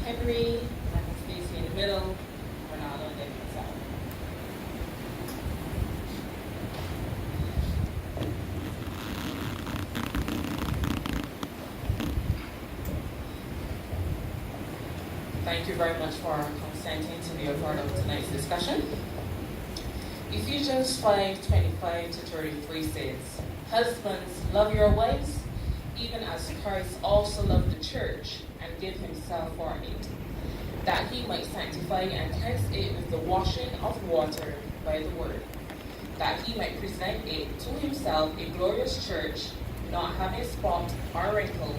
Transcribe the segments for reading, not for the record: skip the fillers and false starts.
Henry, Michael Stacy in the middle, Ronaldo and David South. Thank you very much for consenting to be a part of tonight's discussion. Ephesians 5:25-33 says, "Husbands, love your wives, even as Christ also loved the church and gave himself for it, that he might sanctify and cleanse it with the washing of water by the word, that he might present it to himself a glorious church, not having spot or wrinkle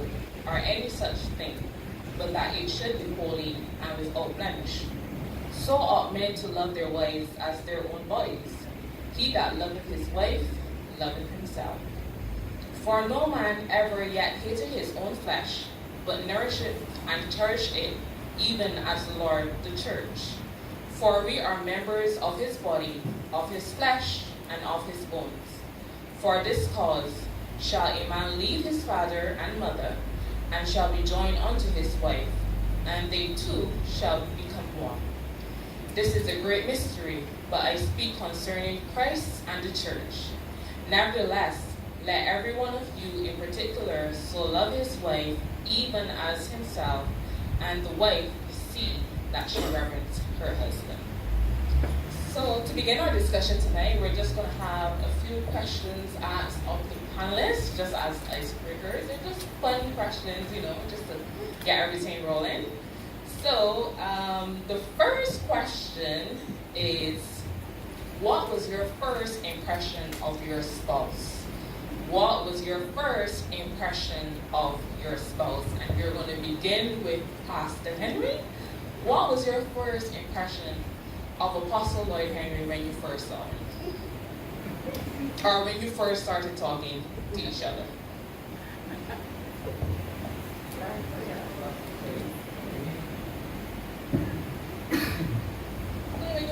or any such thing, but that it should be holy and without blemish. So ought men to love their wives as their own bodies. He that loveth his wife loveth himself. For no man ever yet hated his own flesh, but nourisheth and cherisheth it, even as the Lord the church. For we are members of his body, of his flesh, and of his bones. For this cause shall a man leave his father and mother, and shall be joined unto his wife, and they two shall become one. This is a great mystery, but I speak concerning Christ and the church. Nevertheless, let every one of you in particular so love his wife, even as himself, and the wife see that she reverence her husband." So to begin our discussion tonight, we're just going to have a few questions asked of the panelists, just as icebreakers. They're just fun questions, just to get everything rolling. So the first question is, what was your first impression of your spouse? What was your first impression of your spouse? And you're going to begin with Pastor Henry. What was your first impression of Apostle Lloyd Henry when you first saw him? Or when you first started talking to each other?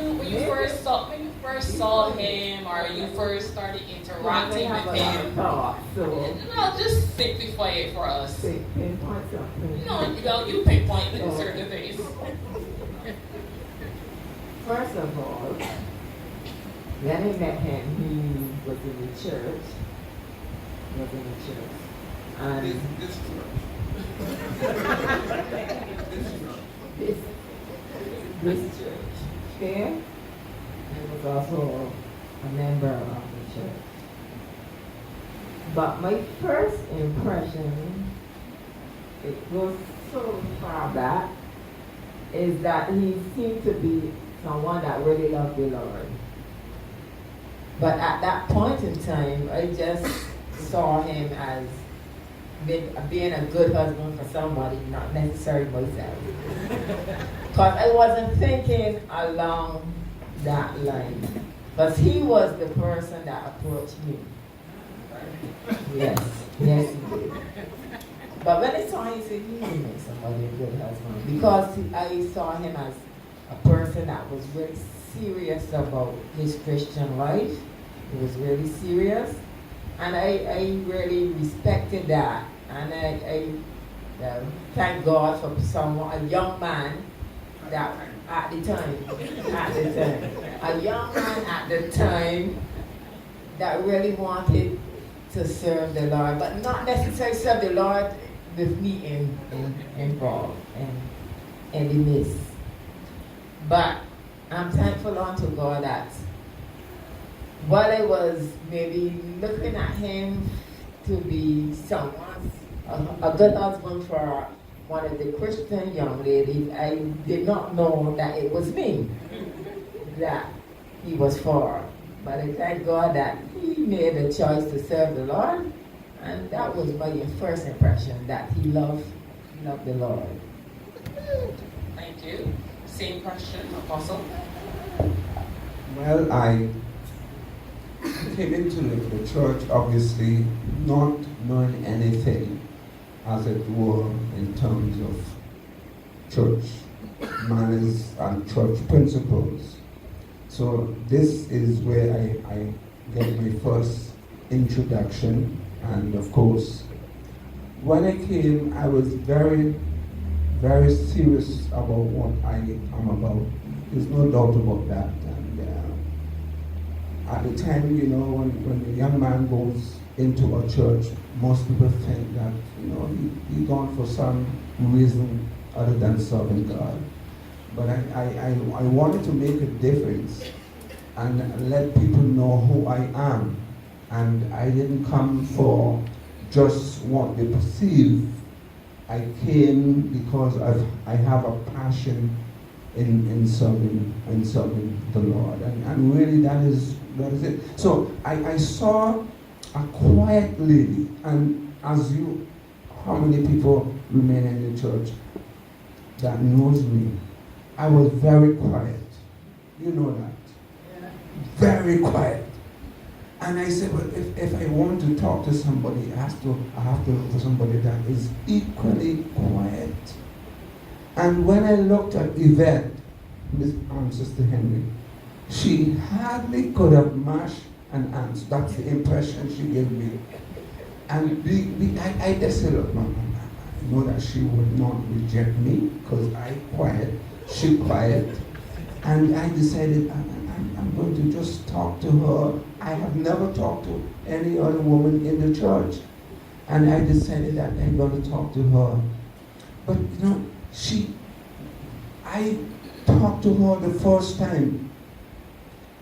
When you first saw him, or you first started interacting with him, just simplify it for us. You pinpoint certain things. First of all, when I met him, he was in the church. And this church. Okay? He was also a member of the church. But my first impression, it goes so far back, is that he seemed to be someone that really loved the Lord. But at that point in time, I just saw him as being a good husband for somebody, not necessarily myself. Because I wasn't thinking along that line. Because he was the person that approached me. Yes, he did. But when I saw him, he said, he will make somebody a good husband. Because I saw him as a person that was really serious about his Christian life. He was really serious. And I really respected that. And I thank God for a young man that at the time, a young man at the time that really wanted to serve the Lord, but not necessarily serve the Lord with me involved in the midst. But I'm thankful unto God that while I was maybe looking at him to be a good husband for one of the Christian young ladies, I did not know that it was me that he was for. But I thank God that he made a choice to serve the Lord, and that was my first impression, that he loved the Lord. Thank you. Same question, Apostle. Well, I came into the church, obviously, not knowing anything, as it were, in terms of church manners and church principles. So this is where I get my first introduction. And of course, when I came, I was very, very serious about what I am about. There's no doubt about that. And at the time, you know, when a young man goes into a church, most people think that, you know, he gone for some reason other than serving God. But I wanted to make a difference and let people know who I am. And I didn't come for just what they perceive. I came because I have a passion in serving the Lord. And really that is it. So I saw a quiet lady, and how many people remain in the church that knows me? I was very quiet. You know that. Yeah. Very quiet. And I said, well, if I want to talk to somebody, I have to look for somebody that is equally quiet. And when I looked at Yvette, Sister Henry, she hardly could have mashed an ant. That's the impression she gave me. And I just said, look, Mama, I know that she would not reject me because I quiet, she quiet. And I decided I'm going to just talk to her. I have never talked to any other woman in the church. And I decided that I'm going to talk to her. But you know, I talked to her the first time.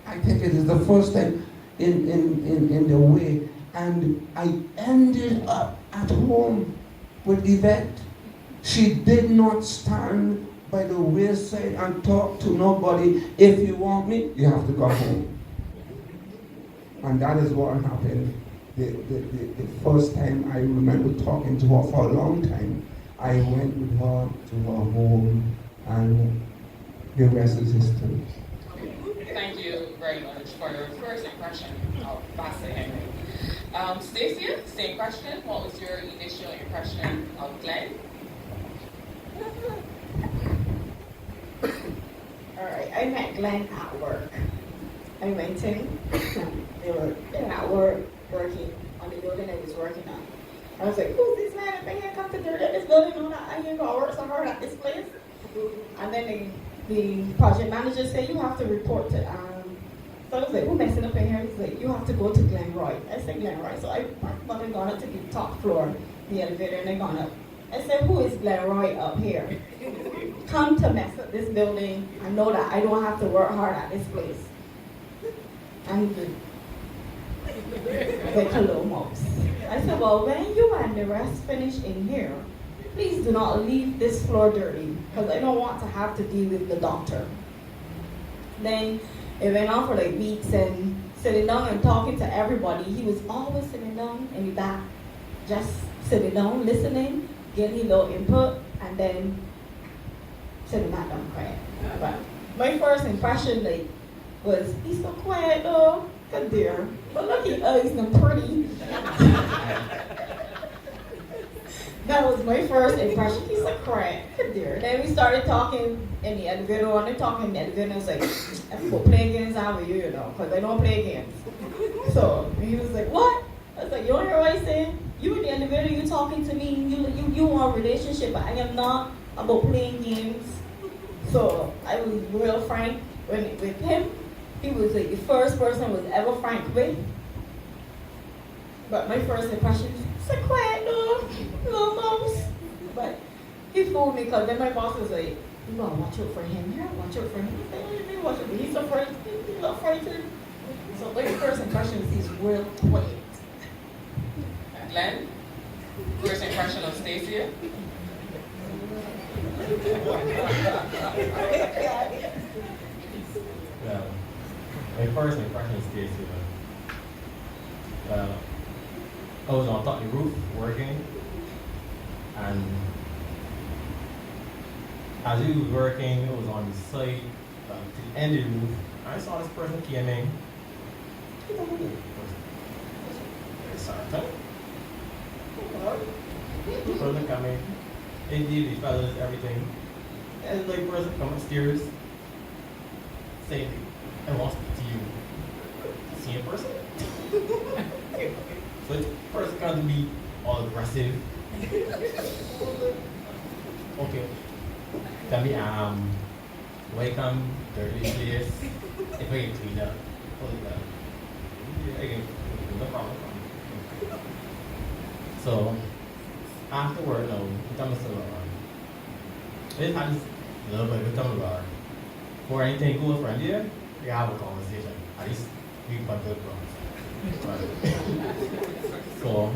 I think it is the first time in the way. And I ended up at home with Yvette. She did not stand by the wayside and talk to nobody. If you want me, you have to come home. And that is what happened. The first time I remember talking to her for a long time, I went with her to her home, and the rest is history. Thank you very much for your first impression of Pastor Henry. Stacia, same question. What was your initial impression of Glenn? All right, I met Glenn at work. I went in, they were at work working on the building I was working on. I was like, who's this man? If I can't come to dirt at this building, I ain't gonna work so hard at this place. And then the project manager said, you have to report to, so I was like, who messing up in here? He's like, you have to go to Glen Roy. I said, Glen Roy. So I gone up to the top floor, the elevator, and I gone up. I said, who is Glen Roy up here? Come to mess up this building. I know that I don't have to work hard at this place. And like a little mouse. I said, well, when you and the rest finish in here, please do not leave this floor dirty, because I don't want to have to deal with the doctor. Then it went on for like weeks, and sitting down and talking to everybody. He was always sitting down in the back, just sitting down, listening, getting a little input, and then sitting back down quiet. But my first impression was, he's so quiet though, good dear. But look, he's so pretty. That was my first impression. He's so quiet, good dear. Then we started talking in the elevator, and they're talking in the elevator, and I was like, I'm going to play games out with you, because I don't play games. So he was like, what? I was like, you don't hear what I said? You in the elevator, you talking to me, you want a relationship, but I am not about playing games. So I was real frank with him. He was like the first person I was ever frank with. But my first impression was so quiet, little mouse. But he fooled me, because then my boss was like, you gotta watch out for him here, watch out for him. I said, what do you mean watch out for him? He's afraid, he's not frightened. So my first impression is he's real quiet. Glenn, first impression of Stacia? Well, my first impression of Stacia, I was on top of the roof working, and as he was working, it was on the side to the end of the roof. I saw this person came in. Person coming, indeed, the fellas, everything. And like person come upstairs, saying, I want to speak to you. See a person? So this person comes to be all aggressive. Okay, tell me, welcome, dirty place. If I get clean up, pull it up. Yeah, I get no problem. So, afterward, no, we come to this happens a little bit, we come about. For anything cool friend here, we have a conversation. At least we got good So,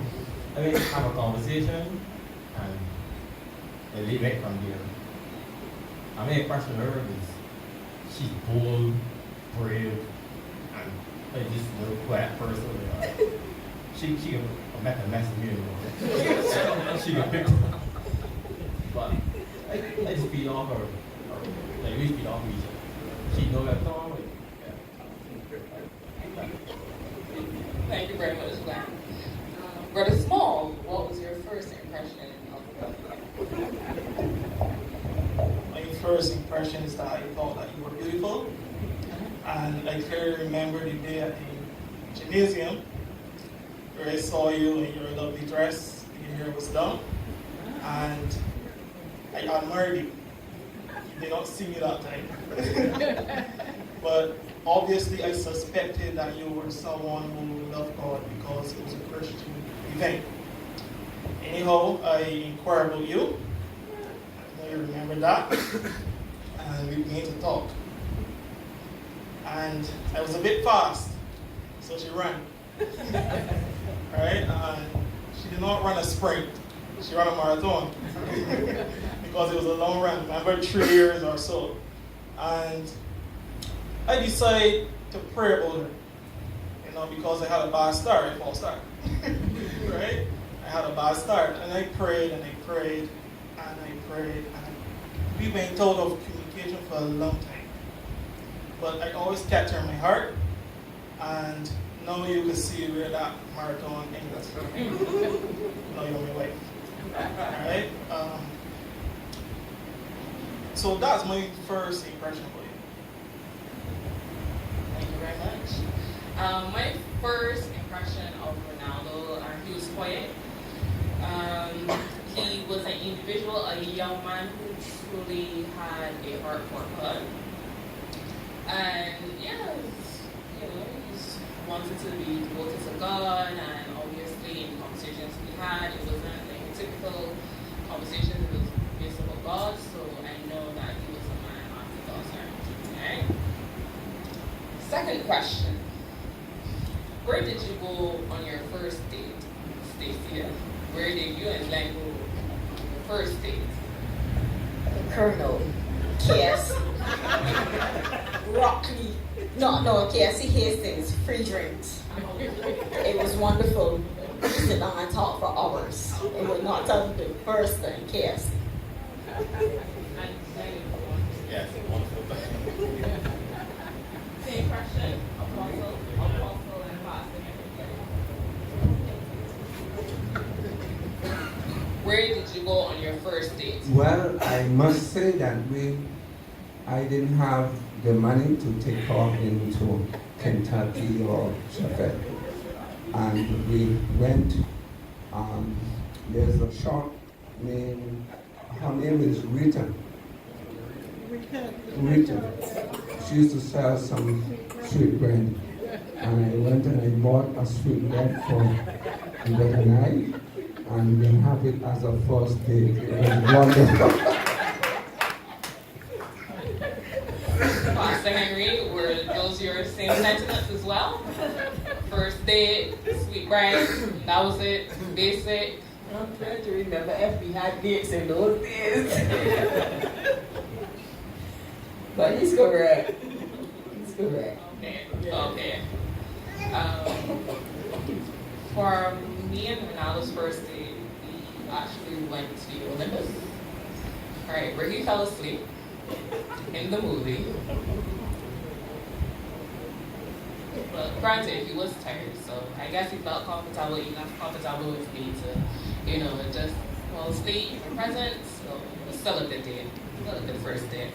I mean, have a conversation and they leave it from there. I mean, impression her is she's bold, brave, and like this little quiet person. She can make a mess of me anymore. She can pick but I just feed off her. Like we feed off each other. She knows that song. Thank you very much, Glenn. Brother Small, what was your first impression of Brother? My first impression is that I thought that you were beautiful. And I clearly remember the day at the gymnasium where I saw you in your lovely dress, your hair was done, and I admired you. You did not see me that time. But obviously I suspected that you were someone who loved God because it was a Christian event. Anyhow, I inquired about you. I know you remember that. And we began to talk. And I was a bit fast, so she ran. Right? And she did not run a sprint. She ran a marathon. Because it was a long run, remember 3 years or so. And I decided to pray about her. Because I had a bad start, a false start. Right? I had a bad start. And I prayed and I prayed and I prayed. And we've been out of communication for a long time. But I always kept her in my heart. And now you can see where that marathon ended. Now you're my wife. Alright? So that's my first impression of you. Thank you very much. My first impression of Ronaldo, he was quiet. He was an individual, a young man who truly had a heart for God. And yeah, he just wanted to be devoted to God, and obviously in the conversations we had, it wasn't like a typical conversation, it was based about God, so I know that he was a man after God's heart. Okay? Second question. Where did you go on your first date, Stacia? Where did you and Glenn go on your first date? The Colonel. KS. Rockley. No, KFC Hastings. Free drinks. It was wonderful. We sit down and talk for hours. It was not something first thing, KFC. Yes, wonderful. Same question. Apostle and pastor. Where did you go on your first date? Well, I must say that I didn't have the money to take her into Kentucky or Sheffield. And we went, there's a shop named, her name is Rita. Rita. She used to sell some sweet bread. And I went and I bought a sweet bread for Yvette and I. And we have it as a first date. It was wonderful. Pastor Henry, were those your same sentiments as well? First date, sweet bread, that was it, basic. I'm trying to remember if we had dates in those days. But he's correct. He's correct. Okay. For me and Ronaldo's first date, we actually went to Olympus. Alright, where he fell asleep in the movie. But granted, he was tired, so I guess he felt comfortable, enough comfortable with me to, just fall asleep in present. So it was still a good date. Still a good first date.